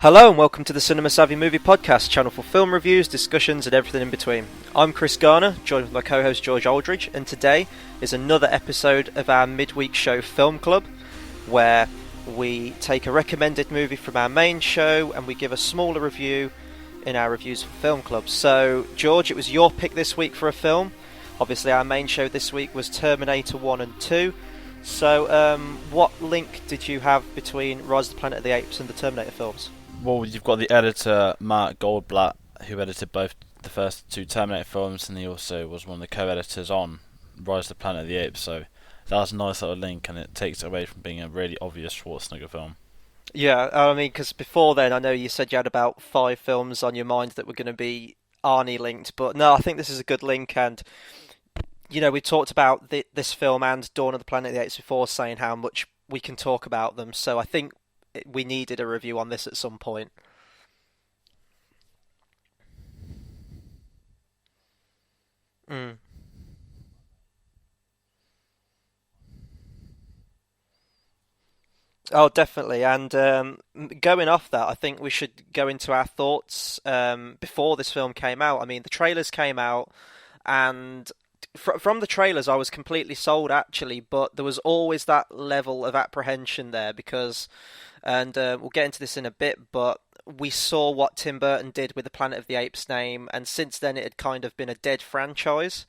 Hello and welcome to the Cinema Savvy Movie Podcast, channel for film reviews, discussions and everything in between. I'm Chris Garner, joined with my co-host George Aldridge, and today is another episode of our midweek show Film Club, where we take a recommended movie from our main show and we give a smaller review in our reviews for Film Club. So George, it was your pick this week for a film. Obviously our main show this week was Terminator 1 and 2. So what link did you have between Rise of the Planet of the Apes and the Terminator films? Well, you've got the editor, Mark Goldblatt, who edited both the first two Terminator films, and he also was one of the co-editors on Rise of the Planet of the Apes, so that was a nice little link, and it takes it away from being a really obvious Schwarzenegger film. Yeah, I mean, because before then, I know you said you had about 5 films on your mind that were going to be Arnie linked, but no, I think this is a good link, and, you know, we talked about this film and Dawn of the Planet of the Apes before, saying how much we can talk about them, so I think we needed a review on this at some point. Mm. Oh, definitely. And going off that, I think we should go into our thoughts before this film came out. I mean, the trailers came out, and from the trailers, I was completely sold actually, but there was always that level of apprehension there because, and we'll get into this in a bit, but we saw what Tim Burton did with the Planet of the Apes name, and since then it had kind of been a dead franchise.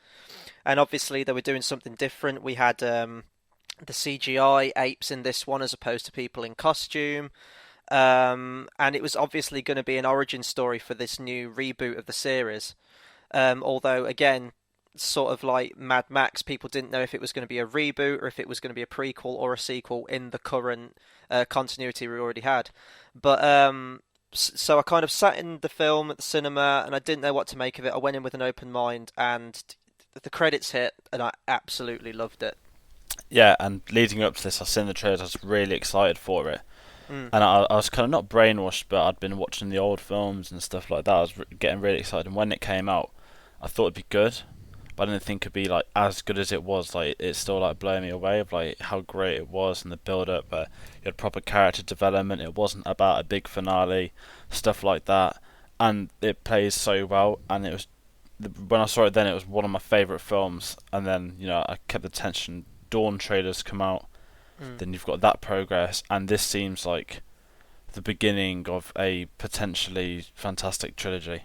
And obviously they were doing something different. We had the CGI apes in this one as opposed to people in costume. And it was obviously going to be an origin story for this new reboot of the series. Although, again, sort of like Mad Max, people didn't know if it was going to be a reboot or if it was going to be a prequel or a sequel in the current continuity we already had. But so I kind of sat in the film at the cinema and I didn't know what to make of it. I went in with an open mind and the credits hit and I absolutely loved it. Yeah, and leading up to this, I've seen the trailers, I was really excited for it. Mm. And I was kind of not brainwashed, but I'd been watching the old films and stuff like that. I was getting really excited, and when it came out, I thought it'd be good, but I didn't think it'd be like as good as it was. Like it's still like blowing me away of like how great it was and the build up. You had proper character development. It wasn't about a big finale, stuff like that, and it plays so well. And it was when I saw it then, it was one of my favourite films. And then I kept the tension. Dawn trailers come out, then you've got that progress, and this seems like the beginning of a potentially fantastic trilogy.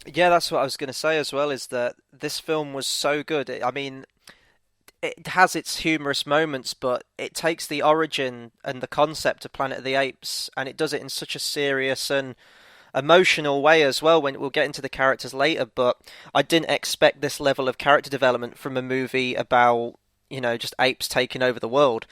Yeah, that's what I was going to say as well, is that this film was so good. I mean, it has its humorous moments, but it takes the origin and the concept of Planet of the Apes and it does it in such a serious and emotional way as well when we'll get into the characters later, but I didn't expect this level of character development from a movie about, just apes taking over the world.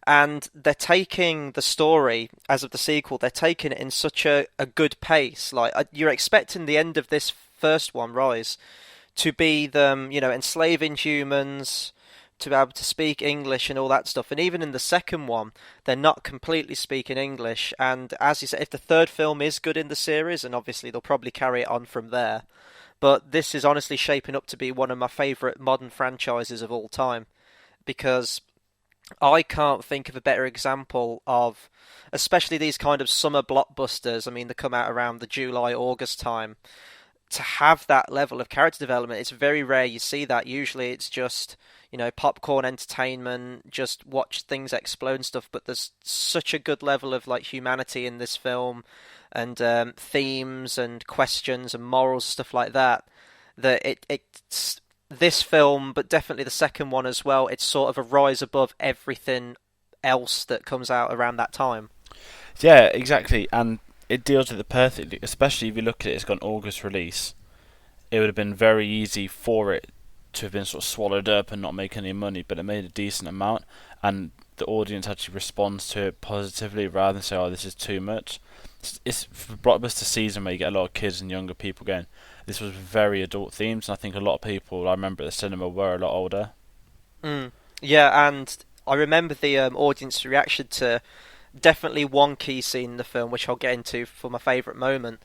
And they're taking the story, as of the sequel, they're taking it in such a good pace. Like, you're expecting the end of this first one, Rise, to be them, enslaving humans, to be able to speak English and all that stuff. And even in the second one, they're not completely speaking English. And as you said, if the third film is good in the series, and obviously they'll probably carry it on from there, but this is honestly shaping up to be one of my favourite modern franchises of all time. Because I can't think of a better example of, especially these kind of summer blockbusters, I mean, they come out around the July, August time, to have that level of character development. It's very rare you see that. Usually it's just, popcorn entertainment, just watch things explode and stuff, but there's such a good level of, like, humanity in this film, and themes and questions and morals, stuff like that, that it's this film, but definitely the second one as well, it's sort of a rise above everything else that comes out around that time. Yeah, exactly, and it deals with it perfectly. Especially if you look at it, it's got an August release. It would have been very easy for it to have been sort of swallowed up and not make any money, but it made a decent amount, and the audience actually responds to it positively rather than say, "Oh, this is too much." It's for blockbuster season where you get a lot of kids and younger people going. This was very adult themed, and I think a lot of people I remember at the cinema were a lot older. Mm. Yeah, and I remember the audience reaction to definitely one key scene in the film, which I'll get into for my favourite moment.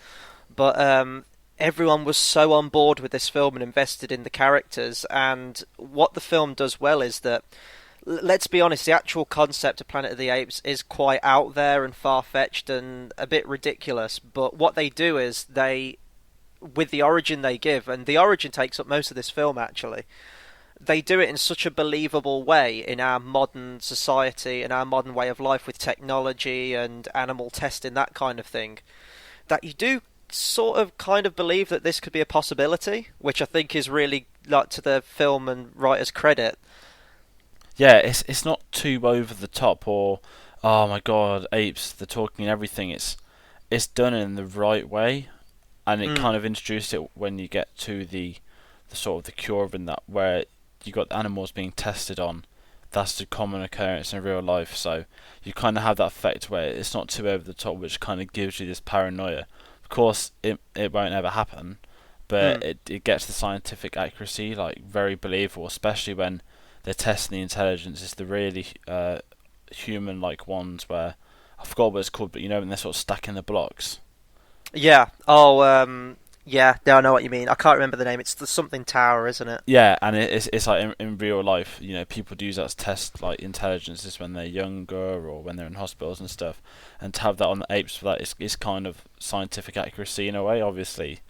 But everyone was so on board with this film and invested in the characters. And what the film does well is that, let's be honest, the actual concept of Planet of the Apes is quite out there and far-fetched and a bit ridiculous. But what they do is with the origin they give, and the origin takes up most of this film actually, they do it in such a believable way in our modern society and our modern way of life with technology and animal testing, that kind of thing, that you do sort of kind of believe that this could be a possibility, which I think is really like to the film and writer's credit. Yeah, it's not too over the top or oh my god, apes, they're talking and everything. It's done in the right way, and it Mm. kind of introduced it when you get to the sort of the cure in that where you got animals being tested on. That's the common occurrence in real life, so you kind of have that effect where it's not too over the top, which kind of gives you this paranoia. Of course, it won't ever happen, but Mm. it gets the scientific accuracy like very believable, especially when they're testing the intelligence. It's the really human like ones where I forgot what it's called, but you know when they're sort of stacking the blocks. Yeah. Oh, yeah. No, I know what you mean. I can't remember the name. It's the something tower, isn't it? Yeah, and it's like in real life, you know, people do use that to test like intelligences when they're younger or when they're in hospitals and stuff, and to have that on the apes for that is kind of scientific accuracy in a way. Obviously,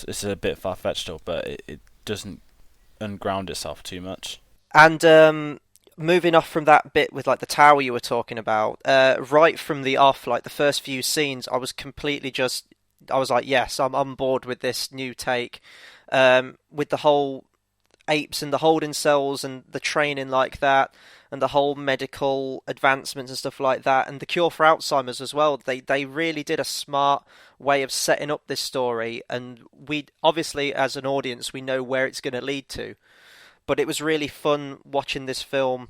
it's a bit far fetched, but it doesn't unground itself too much. And moving off from that bit with like the tower you were talking about, right from the off, like the first few scenes, I was completely just, I was like, yes, I'm on board with this new take, with the whole apes and the holding cells and the training like that, and the whole medical advancements and stuff like that, and the cure for Alzheimer's as well. They really did a smart way of setting up this story, and we obviously as an audience we know where it's going to lead to, but it was really fun watching this film,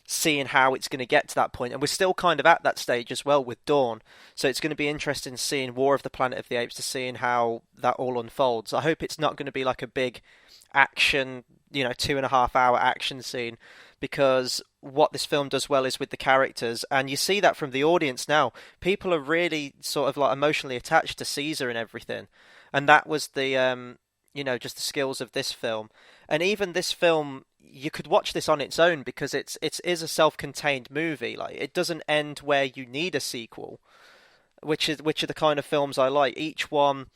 seeing how it's going to get to that point, and we're still kind of at that stage as well with Dawn. So it's going to be interesting seeing War of the Planet of the Apes, to seeing how that all unfolds. I hope it's not going to be like a big action, 2.5 hour action scene, because what this film does well is with the characters, and you see that from the audience now. People are really sort of like emotionally attached to Caesar and everything, and that was the just the skills of this film. And even this film, you could watch this on its own because it is a self-contained movie. Like it doesn't end where you need a sequel, which are the kind of films I like. Each one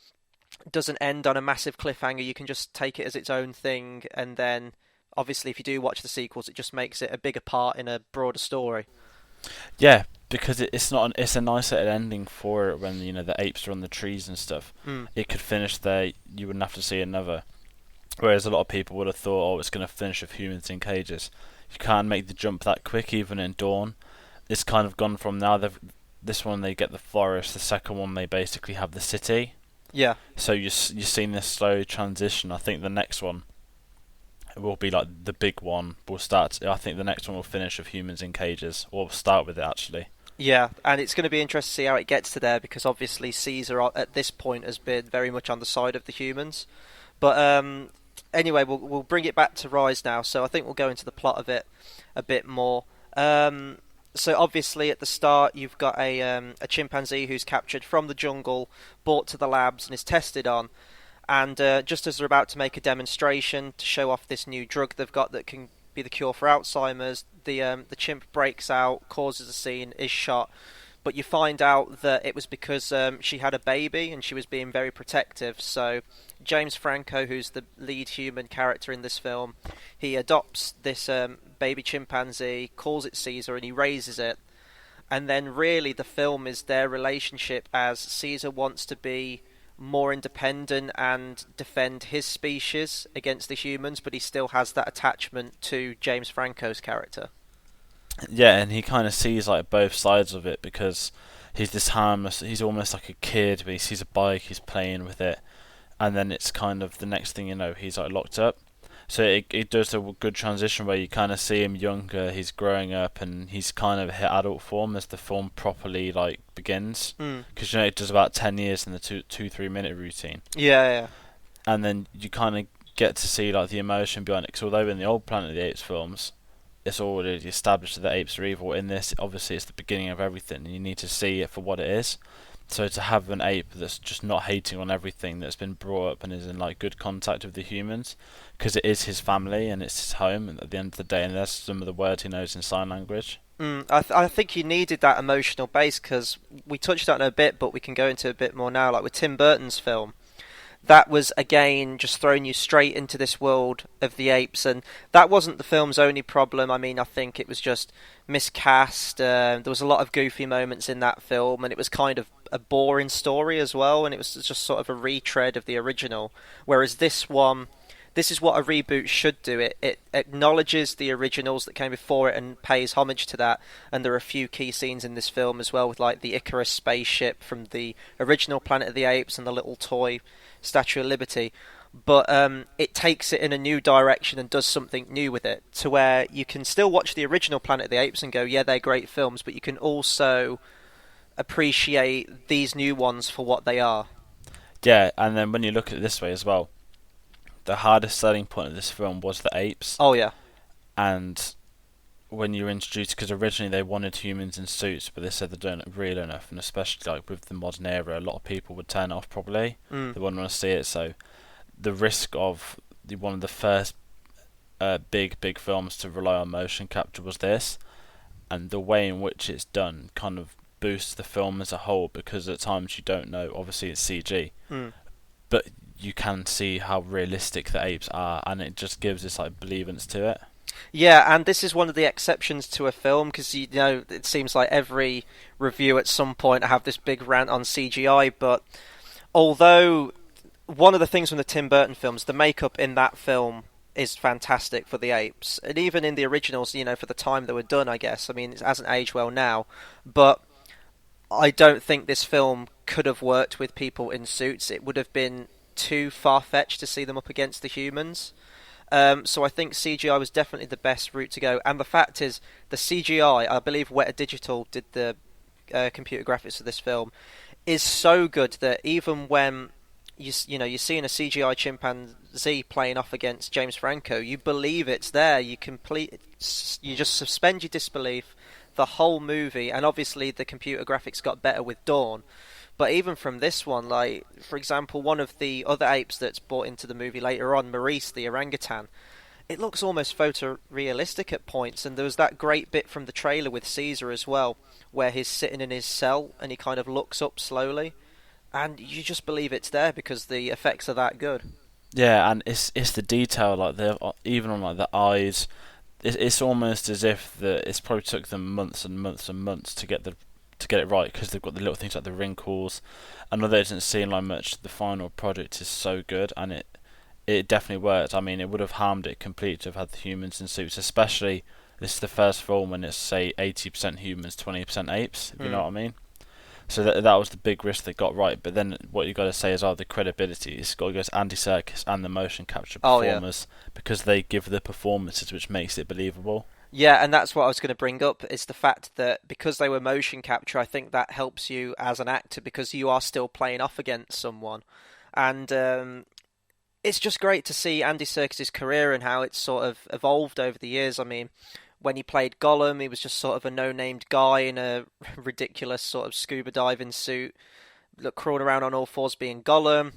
doesn't end on a massive cliffhanger. You can just take it as its own thing, and then obviously if you do watch the sequels, it just makes it a bigger part in a broader story. Yeah, because it's not it's a nice little ending for it when you know the apes are on the trees and stuff. Mm. It could finish there. You wouldn't have to see another. Whereas a lot of people would have thought, oh, it's going to finish with humans in cages. You can't make the jump that quick, even in Dawn. It's kind of gone from now. This one they get the forest. The second one they basically have the city. Yeah. So you're seeing this slow transition. I think the next one will be like the big one. Will start. I think the next one will finish with humans in cages, or start with it actually. Yeah, and it's going to be interesting to see how it gets to there, because obviously Caesar at this point has been very much on the side of the humans. But anyway, we'll bring it back to Rise now. So I think we'll go into the plot of it a bit more. So obviously at the start you've got a chimpanzee who's captured from the jungle, brought to the labs, and is tested on. And just as they're about to make a demonstration to show off this new drug they've got that can be the cure for Alzheimer's, the chimp breaks out, causes a scene, is shot. But you find out that it was because she had a baby and she was being very protective. So James Franco, who's the lead human character in this film, he adopts this baby chimpanzee, calls it Caesar, and he raises it. And then really the film is their relationship as Caesar wants to be more independent and defend his species against the humans, but he still has that attachment to James Franco's character. Yeah, and he kind of sees like both sides of it because he's this harmless. He's almost like a kid, but he sees a bike, he's playing with it, and then it's kind of the next thing you know, he's like locked up. So it does a good transition where you kind of see him younger, he's growing up, and he's kind of hit adult form as the film properly like begins. Mm. Because you know it does about 10 years in the 3 minute routine, Yeah, yeah. and then you kind of get to see like the emotion behind it. Because although in the old Planet of the Apes films, it's already established that the apes are evil. In this, obviously, it's the beginning of everything, and you need to see it for what it is. So to have an ape that's just not hating on everything, that's been brought up and is in like good contact with the humans, because it is his family and it's his home at the end of the day, and there's some of the words he knows in sign language. I think you needed that emotional base because we touched on it a bit, but we can go into a bit more now. Like with Tim Burton's film, that was again just throwing you straight into this world of the apes, and that wasn't the film's only problem. I mean, I think it was just miscast. There was a lot of goofy moments in that film, and it was kind of a boring story as well, and it was just sort of a retread of the original. Whereas this one, this is what a reboot should do. It acknowledges the originals that came before it and pays homage to that. And there are a few key scenes in this film as well, with like the Icarus spaceship from the original Planet of the Apes and the little toy Statue of Liberty. But it takes it in a new direction and does something new with it, to where you can still watch the original Planet of the Apes and go, yeah, they're great films, but you can also appreciate these new ones for what they are. Yeah, and then when you look at it this way as well, the hardest selling point of this film was the apes, Oh yeah. and when you were introduced, because originally they wanted humans in suits, but they said they don't look real enough, and especially like with the modern era, a lot of people would turn it off probably. Mm. They wouldn't want to see it, so the risk of one of the first big films to rely on motion capture was this, and the way in which it's done kind of boosts the film as a whole, because at times you don't know. Obviously, it's CG, Mm. but you can see how realistic the apes are, and it just gives this like believance to it. Yeah, and this is one of the exceptions to a film because you know it seems like every review at some point I have this big rant on CGI. But although one of the things from the Tim Burton films, the makeup in that film is fantastic for the apes, and even in the originals, you know, for the time they were done, I guess. I mean, it hasn't aged well now, but I don't think this film could have worked with people in suits. It would have been too far fetched to see them up against the humans. So I think CGI was definitely the best route to go. And the fact is, the CGI, I believe Weta Digital did the computer graphics for this film, is so good that even when you know you're seeing a CGI chimpanzee playing off against James Franco, you believe it's there. You just suspend your disbelief the whole movie. And obviously the computer graphics got better with Dawn. But even from this one, like for example, one of the other apes that's brought into the movie later on, Maurice the orangutan, it looks almost photorealistic at points. And there was that great bit from the trailer with Caesar as well, where he's sitting in his cell and he kind of looks up slowly, and you just believe it's there because the effects are that good. Yeah, and it's the detail, like the even on like the eyes. It's almost as if it's probably took them months and months and months to get it right, because they've got the little things like the wrinkles. And although it doesn't seem like much, the final product is so good, and it definitely worked. I mean, it would have harmed it completely to have had the humans in suits, especially this is the first film when it's say 80% humans, 20% apes. If you know Mm. what I mean. So that was the big risk they got right. But then what you got to say is, the credibility. It's got to go to Andy Serkis and the motion capture Oh yeah. performers, because they give the performances which makes it believable. Yeah, and that's what I was going to bring up is the fact that because they were motion capture, I think that helps you as an actor because you are still playing off against someone. And it's just great to see Andy Serkis's career and how it's sort of evolved over the years. I mean, when he played Gollum, he was just sort of a no-named guy in a ridiculous sort of scuba diving suit, crawling around on all fours being Gollum.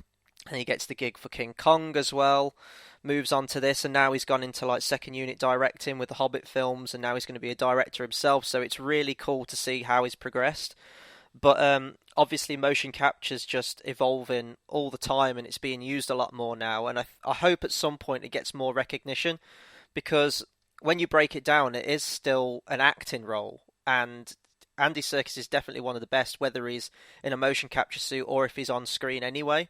And he gets the gig for King Kong as well. Moves on to this, and now he's gone into like second unit directing with the Hobbit films, and now he's going to be a director himself. So it's really cool to see how he's progressed. But obviously, motion capture's just evolving all the time, and it's being used a lot more now. And I hope at some point it gets more recognition, because when you break it down, it is still an acting role, and Andy Serkis is definitely one of the best, whether he's in a motion capture suit or if he's on screen anyway.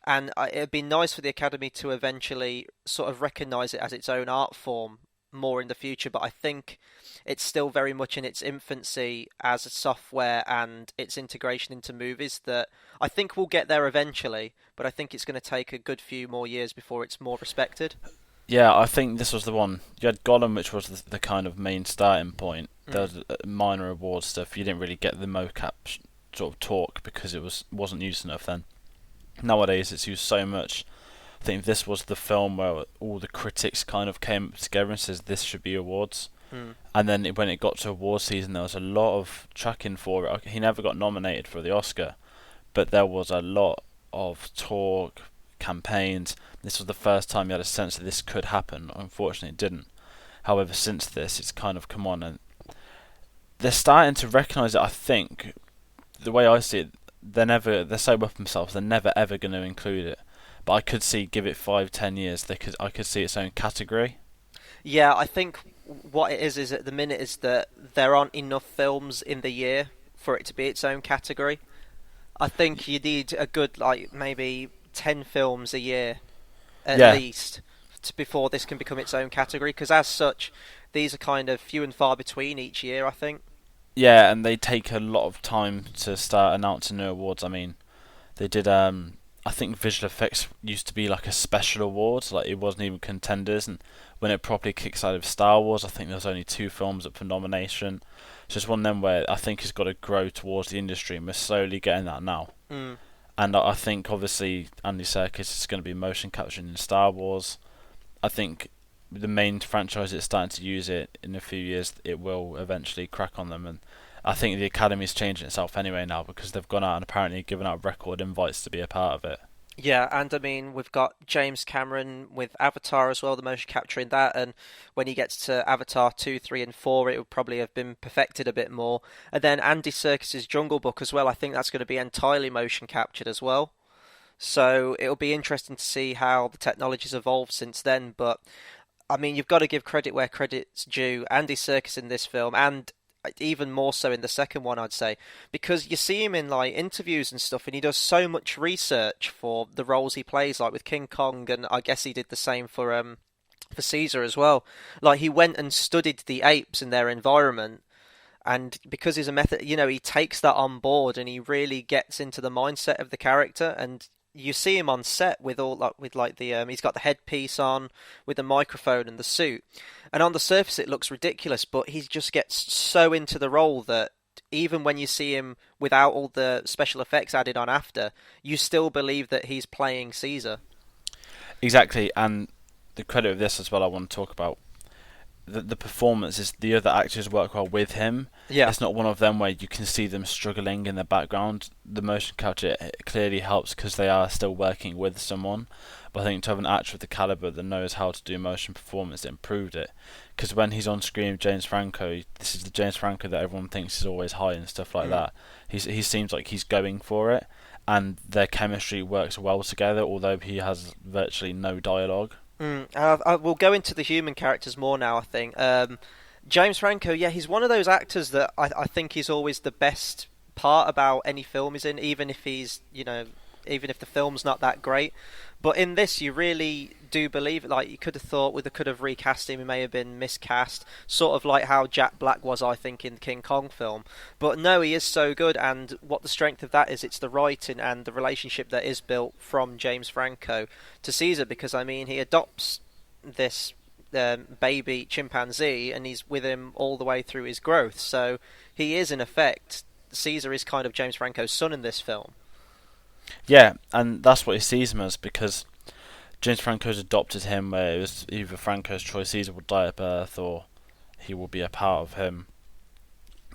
And it'd be nice for the Academy to eventually sort of recognise it as its own art form more in the future, but I think it's still very much in its infancy as a software and its integration into movies that I think we'll get there eventually, but I think it's going to take a good few more years before it's more respected. Yeah, I think this was the one. You had Gollum, which was the kind of main starting point. There Mm. was minor award stuff. You didn't really get the mocap sort of talk because wasn't used enough then. Nowadays, it's used so much. I think this was the film where all the critics kind of came together and says this should be awards. Mm. And then when it got to award season, there was a lot of tracking for it. He never got nominated for the Oscar, but there was a lot of talk, campaigns. This was the first time you had a sense that this could happen. Unfortunately, it didn't. However, since this, it's kind of come on, and they're starting to recognise it. I think the way I see it, they're so up themselves. They're never ever going to include it. But I could see, give it 5, 10 years, I could see its own category. Yeah, I think what it is at the minute is that there aren't enough films in the year for it to be its own category. I think you need a good like maybe 10 films a year at Yeah, least before this can become its own category because as such these are kind of few and far between each year, I think. yeah, and they take a lot of time to start announcing new awards. I mean, they did. I think visual effects used to be like a special award, like it wasn't even contenders. And when it properly kicks out of Star Wars, I think there's only 2 films up for nomination. It's just one of them where I think it's got to grow towards the industry, and we're slowly getting that now. Mm. And I think obviously Andy Serkis is going to be motion capturing in Star Wars. I think the main franchise that's starting to use it in a few years, it will eventually crack on them. And I think the Academy's changing itself anyway now because they've gone out and apparently given out record invites to be a part of it. Yeah, and I mean we've got James Cameron with Avatar as well, the motion capture in that, and when he gets to Avatar 2, 3 and 4 it would probably have been perfected a bit more. And then Andy Serkis's Jungle Book as well, I think that's going to be entirely motion captured as well. So it'll be interesting to see how the technology's evolved since then, but I mean, you've got to give credit where credit's due. Andy Serkis in this film, and even more so in the second one, I'd say, because you see him in like interviews and stuff, and he does so much research for the roles he plays, like with King Kong, and I guess he did the same for Caesar as well. Like he went and studied the apes and their environment, and because he's a method, he takes that on board and he really gets into the mindset of the character. And you see him on set with all like with like the he's got the headpiece on with the microphone and the suit, and on the surface it looks ridiculous, but he just gets so into the role that even when you see him without all the special effects added on after, you still believe that he's playing Caesar. Exactly, and the credit of this as well, I want to talk about the performance is the other actors work well with him. Yeah. It's not one of them where you can see them struggling in the background. The motion capture clearly helps because they are still working with someone. But I think to have an actor of the caliber that knows how to do motion performance, it improved it. Because when he's on screen, James Franco, this is the James Franco that everyone thinks is always high and stuff like that. He seems like he's going for it, and their chemistry works well together. Although he has virtually no dialogue. We'll go into the human characters more now, I think. James Franco, yeah, he's one of those actors that I think he's always the best part about any film he's in, even if even if the film's not that great. But in this, you really do believe it. Like, you could have thought they could have recast him, he may have been miscast, sort of like how Jack Black was, I think, in the King Kong film. But no, he is so good, and what the strength of that is, it's the writing and the relationship that is built from James Franco to Caesar, because, I mean, he adopts this baby chimpanzee, and he's with him all the way through his growth. So he is, in effect, Caesar is kind of James Franco's son in this film. Yeah, and that's what he sees him as because James Franco's adopted him where it was either Franco's choice, Caesar will die at birth or he will be a part of him.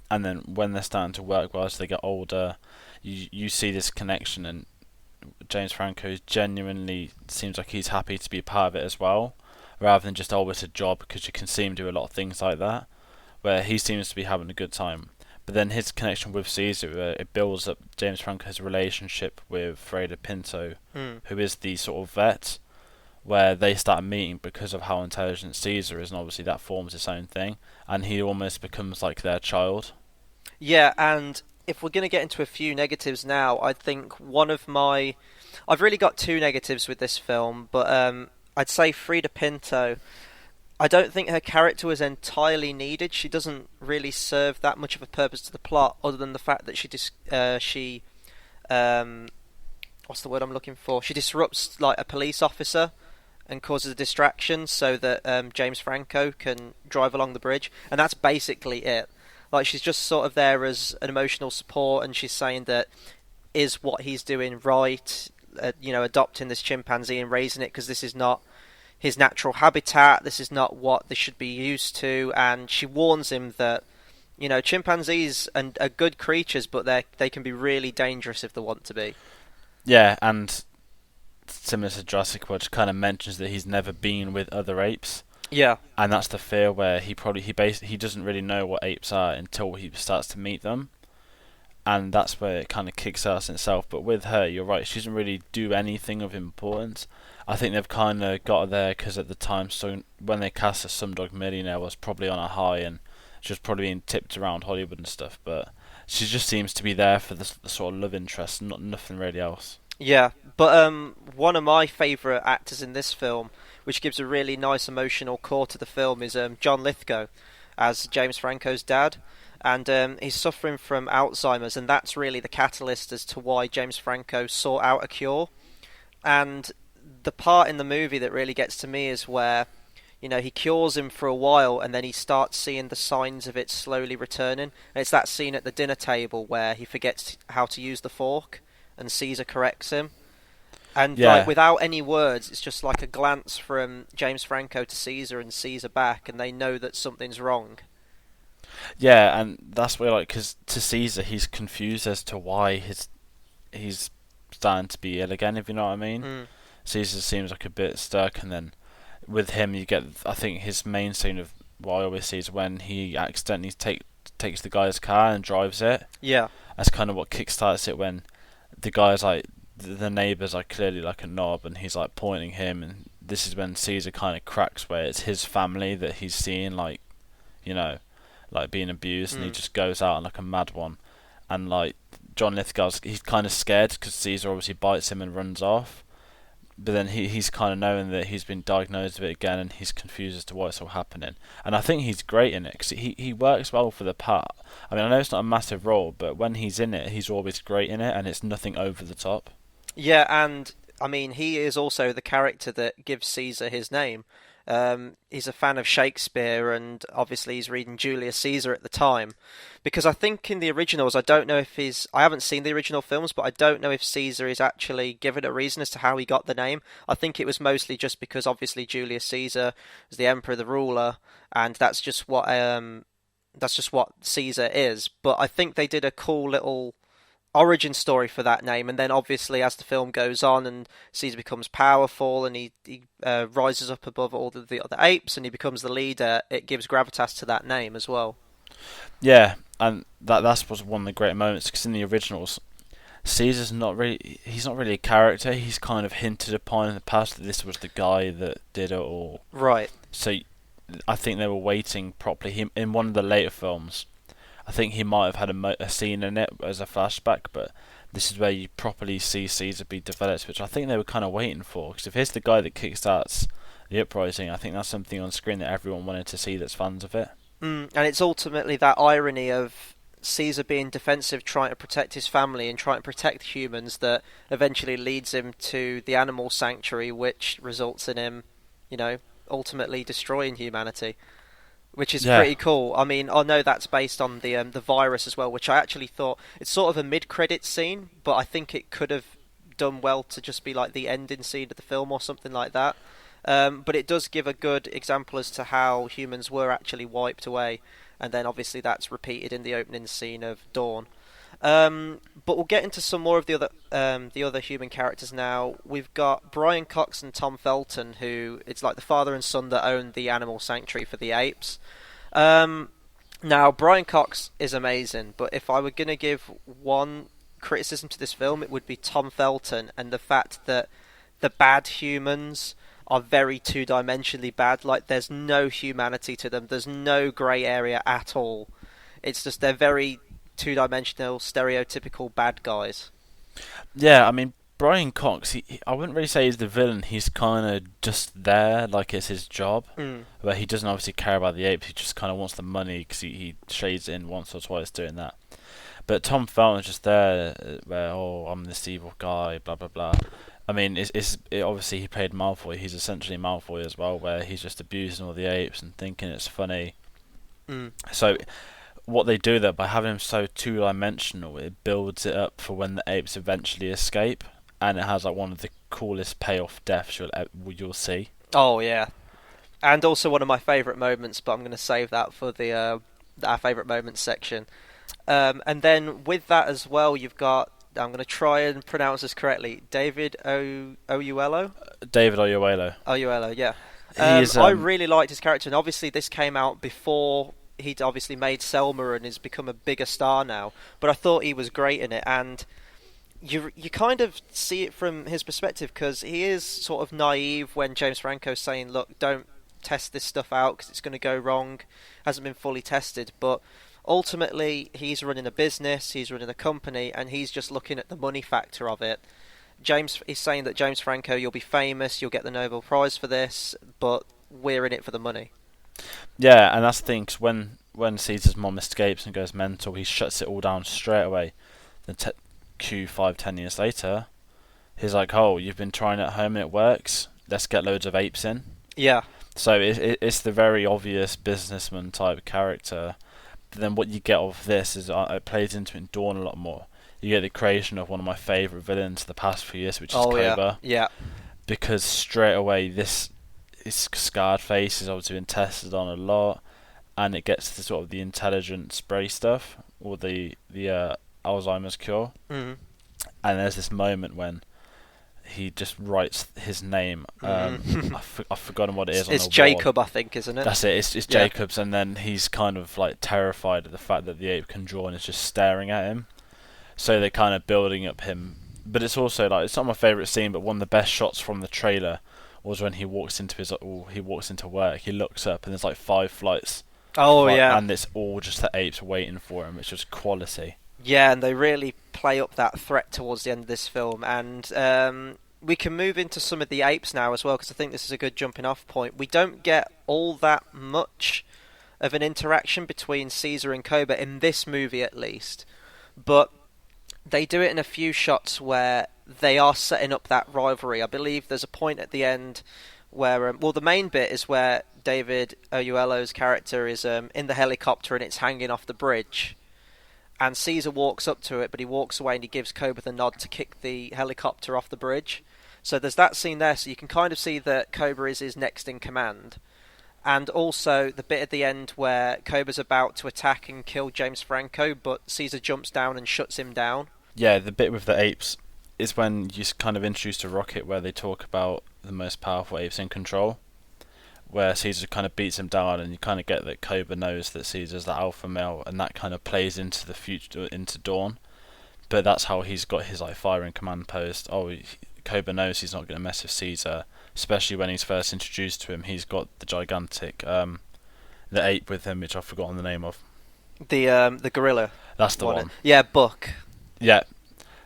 And then when they're starting to work well as they get older, you see this connection, and James Franco genuinely seems like he's happy to be part of it as well, rather than just always a job, because you can see him do a lot of things like that, where he seems to be having a good time. But then his connection with Caesar, it builds up James Franco's relationship with Freida Pinto, who is the sort of vet, where they start meeting because of how intelligent Caesar is, and obviously that forms its own thing, and he almost becomes like their child. Yeah, and if we're going to get into a few negatives now, I think I've really got two negatives with this film, but I'd say Frida Pinto. I don't think her character was entirely needed. She doesn't really serve that much of a purpose to the plot, other than the fact that she what's the word I'm looking for? She disrupts like a police officer and causes a distraction so that James Franco can drive along the bridge, and that's basically it. Like, she's just sort of there as an emotional support, and she's saying that is what he's doing right, adopting this chimpanzee and raising it, because this is not his natural habitat, this is not what they should be used to, and she warns him that You know, chimpanzees and are good creatures, but they can be really dangerous if they want to be. Yeah, and similar to Jurassic World, kind of mentions that he's never been with other apes, Yeah, and that's the fear where he doesn't really know what apes are until he starts to meet them, and that's where it kind of kicks ass in itself. But with her, you're right, she doesn't really do anything of importance. I think they've kind of got her there because at the time, so when they cast a Slumdog Millionaire was probably on a high, and she was probably being tipped around Hollywood and stuff. But she just seems to be there for the sort of love interest, not nothing really else. yeah. But one of my favourite actors in this film, which gives a really nice emotional core to the film, is John Lithgow as James Franco's dad. And he's suffering from Alzheimer's, and that's really the catalyst as to why James Franco sought out a cure. And the part in the movie that really gets to me is where, you know, he cures him for a while and then he starts seeing the signs of it slowly returning. And it's that scene at the dinner table where he forgets how to use the fork and Caesar corrects him. And like Yeah, without any words, it's just like a glance from James Franco to Caesar and Caesar back, and they know that something's wrong. yeah, and that's where like because to Caesar he's confused as to why he's starting to be ill again. If you know what I mean. Mm. Caesar seems like a bit stuck, and then with him you get I think his main scene of what I always see is when he accidentally takes the guy's car and drives it. Yeah. That's kind of what kickstarts it when the guy's like the neighbours are clearly like a knob and he's like pointing him, and this is when Caesar kind of cracks where it's his family that he's seeing like you know like being abused, and he Mm. just goes out on like a mad one, and like John Lithgow's he's kind of scared because Caesar obviously bites him and runs off. But then he's kind of knowing that he's been diagnosed with it again, and he's confused as to why it's all happening. And I think he's great in it because he works well for the part. I mean, I know it's not a massive role, but when he's in it, he's always great in it, and it's nothing over the top. Yeah, and I mean, he is also the character that gives Caesar his name. He's a fan of Shakespeare, and obviously he's reading Julius Caesar at the time. Because I think in the originals, I don't know if I haven't seen the original films, but I don't know if Caesar is actually given a reason as to how he got the name. I think it was mostly just because obviously Julius Caesar is the emperor, the ruler, and that's just what Caesar is. But I think they did a cool little origin story for that name, and then obviously as the film goes on and Caesar becomes powerful and he rises up above all the other apes and he becomes the leader, it gives gravitas to that name as well. Yeah, and that's was one of the great moments because in the originals, Caesar's not really he's not really a character. He's kind of hinted upon in the past that this was the guy that did it all. Right. So I think they were waiting properly. He in one of the later films. I think he might have had a scene in it as a flashback, but this is where you properly see Caesar be developed, which I think they were kind of waiting for. Because if he's the guy that kickstarts the uprising, I think that's something on screen that everyone wanted to see that's fans of it. And it's ultimately that irony of Caesar being defensive, trying to protect his family and trying to protect humans, that eventually leads him to the animal sanctuary, which results in him, you know, ultimately destroying humanity. Which is Yeah, pretty cool. I mean, I know that's based on the virus as well, which I actually thought it's sort of a mid-credit scene, but I think it could have done well to just be like the ending scene of the film or something like that. But it does give a good example as to how humans were actually wiped away, and then obviously that's repeated in the opening scene of Dawn. But we'll get into some more of the other human characters now. We've got Brian Cox and Tom Felton, who it's like the father and son that own the animal sanctuary for the apes. Um, Now Brian Cox is amazing, but if I were gonna give one criticism to this film, it would be Tom Felton and the fact that the bad humans are very two-dimensionally bad. Like there's no humanity to them. There's no grey area at all. It's just they're very two-dimensional, stereotypical bad guys. yeah. I mean, Brian Cox. I wouldn't really say he's the villain. He's kind of just there, like it's his job. Mm. Where he doesn't obviously care about the apes. He just kind of wants the money because he shades in once or twice doing that. But Tom Felton's just there, where I'm this evil guy, blah blah blah. I mean, obviously he played Malfoy. He's essentially Malfoy as well, where he's just abusing all the apes and thinking it's funny. Mm. So what they do there by having him so two-dimensional, it builds it up for when the apes eventually escape, and it has like one of the coolest payoff deaths you'll see. Oh yeah, and also one of my favourite moments, but I'm going to save that for the our favourite moments section. And then with that as well, you've got, I'm going to try and pronounce this correctly, David Oyuelo? David Oyelowo. Oyuelo, yeah. He's I really liked his character, and obviously this came out before he'd obviously made Selma and has become a bigger star now. But I thought he was great in it, and you kind of see it from his perspective because he is sort of naive when James Franco's saying, "Look, don't test this stuff out because it's going to go wrong." Hasn't been fully tested, but ultimately he's running a business, he's running a company, and he's just looking at the money factor of it. James is saying that James Franco, you'll be famous, you'll get the Nobel Prize for this, but we're in it for the money. Yeah, and that's the thing. 'Cause when Caesar's mom escapes and goes mental, he shuts it all down straight away. Then Q 5-10 years later, he's like, "Oh, you've been trying it at home and it works. Let's get loads of apes in." Yeah, So it's the very obvious businessman type character. But then what you get of this is it plays into it in Dawn a lot more. You get the creation of one of my favourite villains of the past few years, which is oh yeah, Cobra. yeah, Because straight away this scarred face is obviously been tested on a lot, and it gets to sort of the intelligent spray stuff or the Alzheimer's cure. mm-hmm. And there's this moment when he just writes his name. Mm-hmm. I've forgotten what it is It's on the Jacob, wall. I think, isn't it? That's it. It's Yeah. Jacob's, and then he's kind of like terrified at the fact that the ape can draw and is just staring at him. So they're kind of building up him. But it's also like, it's not my favourite scene, but one of the best shots from the trailer was when he walks into work. He looks up and there's like 5 flights, Oh yeah, and it's all just the apes waiting for him. It's just quality. yeah, and they really play up that threat towards the end of this film, and we can move into some of the apes now as well, because I think this is a good jumping off point. We don't get all that much of an interaction between Caesar and Cobra in this movie, at least, but they do it in a few shots where they are setting up that rivalry. I believe there's a point at the end where, well, the main bit is where David Oyuelo's character is in the helicopter and it's hanging off the bridge. And Caesar walks up to it, but he walks away and he gives Cobra the nod to kick the helicopter off the bridge. So there's that scene there, so you can kind of see that Cobra is his next in command. And also the bit at the end where Cobra's about to attack and kill James Franco, but Caesar jumps down and shuts him down. Yeah, the bit with the apes is when you kind of introduce to Rocket, where they talk about the most powerful apes in control, where Caesar kind of beats him down, and you kind of get that Cobra knows that Caesar's the alpha male, and that kind of plays into the future, into Dawn. But that's how he's got his like firing command post. Cobra knows he's not going to mess with Caesar, especially when he's first introduced to him. He's got the gigantic the ape with him, which I've forgotten the name of. The gorilla. That's the one. Yeah, Buck. Yeah,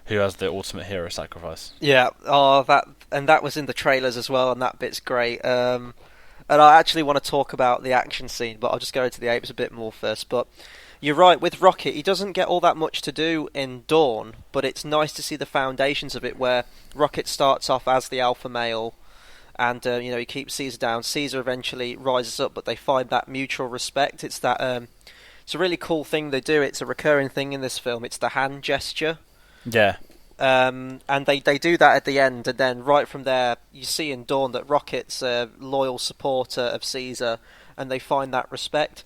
who has the ultimate hero sacrifice. Yeah. Oh, that was in the trailers as well, and that bit's great. And I actually want to talk about the action scene, but I'll just go into the apes a bit more first. But you're right, with Rocket, he doesn't get all that much to do in Dawn, but it's nice to see the foundations of it, where Rocket starts off as the alpha male, and he keeps Caesar down. Caesar eventually rises up, but they find that mutual respect. It's that it's a really cool thing they do. It's a recurring thing in this film. It's the hand gesture. Yeah. And they do that at the end, and then right from there, you see in Dawn that Rocket's a loyal supporter of Caesar, and they find that respect.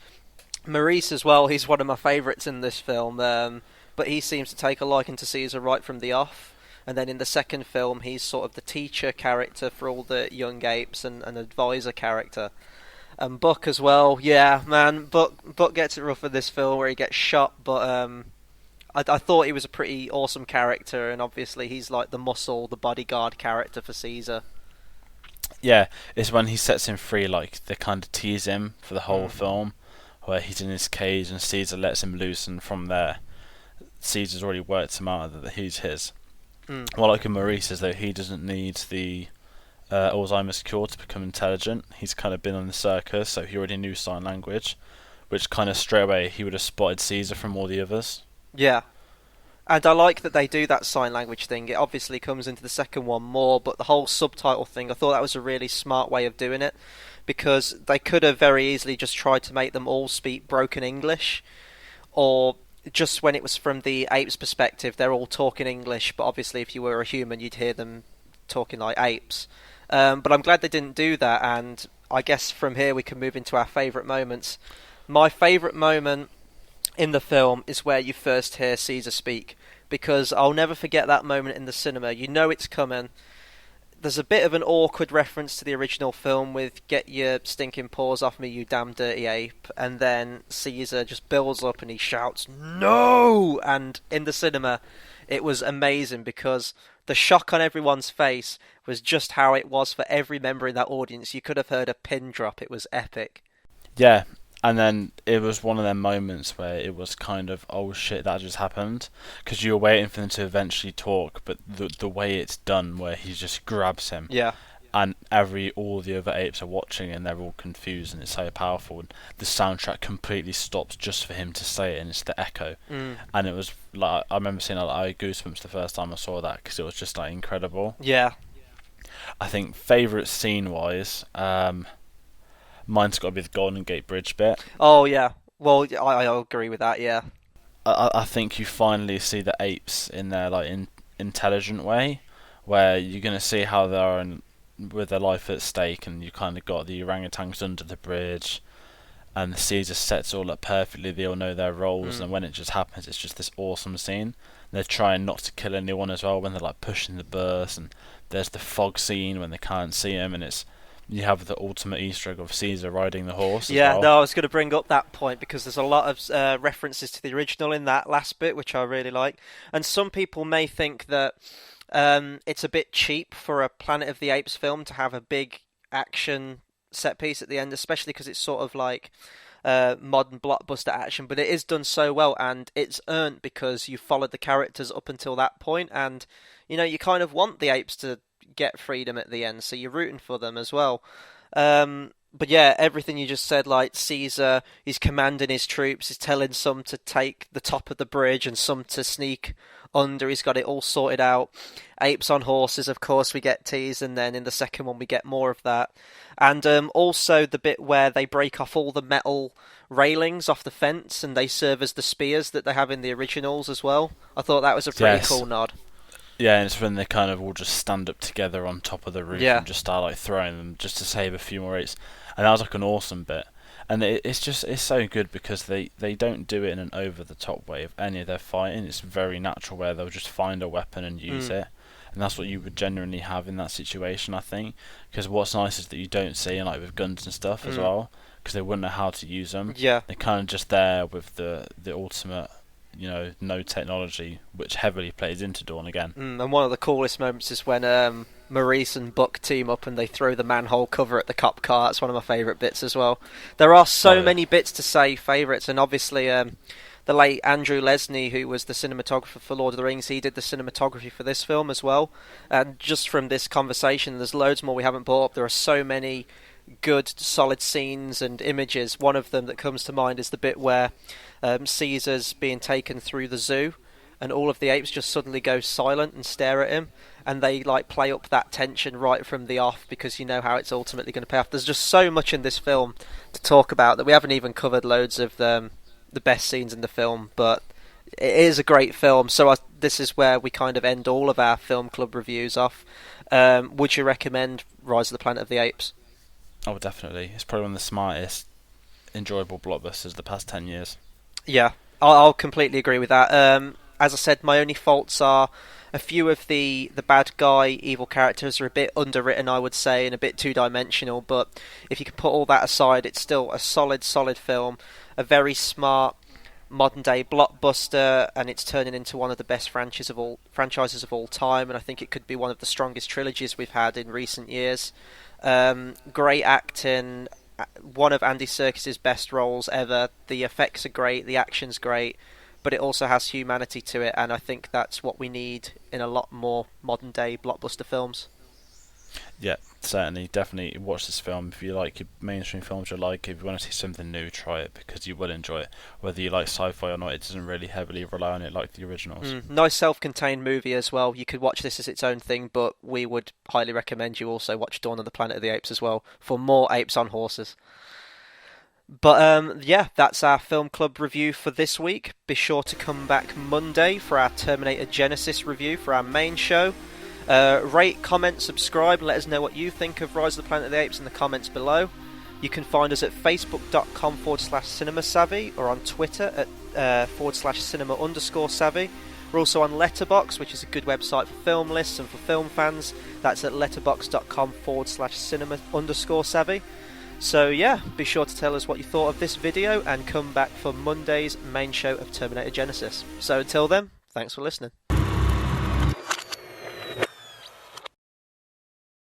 Maurice as well, he's one of my favourites in this film, but he seems to take a liking to Caesar right from the off. And then in the second film, he's sort of the teacher character for all the young apes and an advisor character. And Buck as well, yeah, man, Buck gets it rough in this film where he gets shot, but I thought he was a pretty awesome character, and obviously he's like the muscle, the bodyguard character for Caesar. Yeah, it's when he sets him free, like they kind of tease him for the whole film, where he's in his cage and Caesar lets him loose, and from there, Caesar's already worked him out that he's his. What I like in Maurice is that he doesn't need the Alzheimer's cure to become intelligent. He's kind of been on the circus, so he already knew sign language, which kind of straight away he would have spotted Caesar from all the others. Yeah. And I like that they do that sign language thing. It obviously comes into the second one more, but the whole subtitle thing, I thought that was a really smart way of doing it, because they could have very easily just tried to make them all speak broken English, or just when it was from the apes' perspective, they're all talking English, but obviously if you were a human, you'd hear them talking like apes. But I'm glad they didn't do that, and I guess from here we can move into our favourite moments. My favourite moment in the film is where you first hear Caesar speak, because I'll never forget that moment in the cinema. You know it's coming. There's a bit of an awkward reference to the original film with "Get your stinking paws off me, you damn dirty ape," and then Caesar just builds up and he shouts "No!" And in the cinema, it was amazing because the shock on everyone's face was just how it was for every member in that audience. You could have heard a pin drop. It was epic. Yeah, and then it was one of them moments where it was kind of, oh shit, that just happened, because you were waiting for them to eventually talk, but the way it's done, where he just grabs him, Yeah. and all the other apes are watching, and they're all confused, and it's so powerful, and the soundtrack completely stops just for him to say it, and it's the echo, and it was like, I remember seeing like I had goosebumps the first time I saw that, because it was just like incredible. Yeah. I think favourite scene wise, mine's got to be the Golden Gate Bridge bit. Oh yeah. Well, I agree with that. Yeah. I think you finally see the apes in their like intelligent way, where you're gonna see how they are with their life at stake, and you kind of got the orangutans under the bridge, and the Caesar sets all up perfectly. They all know their roles, and when it just happens, it's just this awesome scene. They're trying not to kill anyone as well when they're like pushing the bus, and there's the fog scene when they can't see him, and it's you have the ultimate Easter egg of Caesar riding the horse as Yeah, well. no, I was going to bring up that point because there's a lot of references to the original in that last bit, which I really like. And some people may think that it's a bit cheap for a Planet of the Apes film to have a big action set piece at the end, especially because it's sort of like modern blockbuster action. But it is done so well, and it's earned because you followed the characters up until that point, and you know you kind of want the apes to get freedom at the end, so you're rooting for them as well. But yeah, everything you just said, like Caesar, he's commanding his troops, he's telling some to take the top of the bridge and some to sneak under, he's got it all sorted out. Apes on horses, of course, we get teased, and then in the second one we get more of that. And also the bit where they break off all the metal railings off the fence and they serve as the spears that they have in the originals as well. I thought that was a pretty cool nod. Yeah, and it's when they kind of all just stand up together on top of the roof and just start like throwing them just to save a few more apes. And that was like an awesome bit. And it's so good because they don't do it in an over the top way of any of their fighting. It's very natural where they'll just find a weapon and use it. And that's what you would genuinely have in that situation, I think. Because what's nice is that you don't see, like with guns and stuff as well, because they wouldn't know how to use them. Yeah. They're kind of just there with the ultimate, no technology, which heavily plays into Dawn again. And one of the coolest moments is when Maurice and Buck team up and they throw the manhole cover at the cop car. It's one of my favourite bits as well. There are so many bits to say favourites, and obviously the late Andrew Lesnie, who was the cinematographer for Lord of the Rings, he did the cinematography for this film as well. And just from this conversation, there's loads more we haven't brought up. There are so many good, solid scenes and images. One of them that comes to mind is the bit where Caesar's being taken through the zoo, and all of the apes just suddenly go silent and stare at him, and they like play up that tension right from the off because you know how it's ultimately going to pay off. There's just so much in this film to talk about that we haven't even covered loads of the best scenes in the film, but it is a great film. So this is where we kind of end all of our film club reviews off. Would you recommend Rise of the Planet of the Apes? Oh, definitely. It's probably one of the smartest, enjoyable blockbusters of the past 10 years. Yeah, I'll completely agree with that. As I said, my only faults are a few of the bad guy, evil characters are a bit underwritten, I would say, and a bit two-dimensional, but if you can put all that aside, it's still a solid film, a very smart modern-day blockbuster, and it's turning into one of the best franchises of all time, and I think it could be one of the strongest trilogies we've had in recent years. Great acting, one of Andy Serkis's best roles ever. The effects are great, the action's great, but it also has humanity to it, and I think that's what we need in a lot more modern day blockbuster films. Yeah, certainly, definitely watch this film. If you like your mainstream films, you like. If you want to see something new, try it because you will enjoy it. Whether you like sci-fi or not, it doesn't really heavily rely on it like the originals. Nice self-contained movie as well. You could watch this as its own thing, but we would highly recommend you also watch Dawn of the Planet of the Apes as well for more apes on horses. But yeah, that's our film club review for this week. Be sure to come back Monday for our Terminator Genesis review for our main show. Rate, comment, subscribe, and let us know what you think of Rise of the Planet of the Apes in the comments below. You can find us at facebook.com/cinema savvy or on Twitter at /cinema underscore savvy. We're also on Letterboxd, which is a good website for film lists and for film fans. That's at letterboxd.com/cinema underscore savvy. So yeah, be sure to tell us what you thought of this video and come back for Monday's main show of Terminator Genisys. So until then, thanks for listening.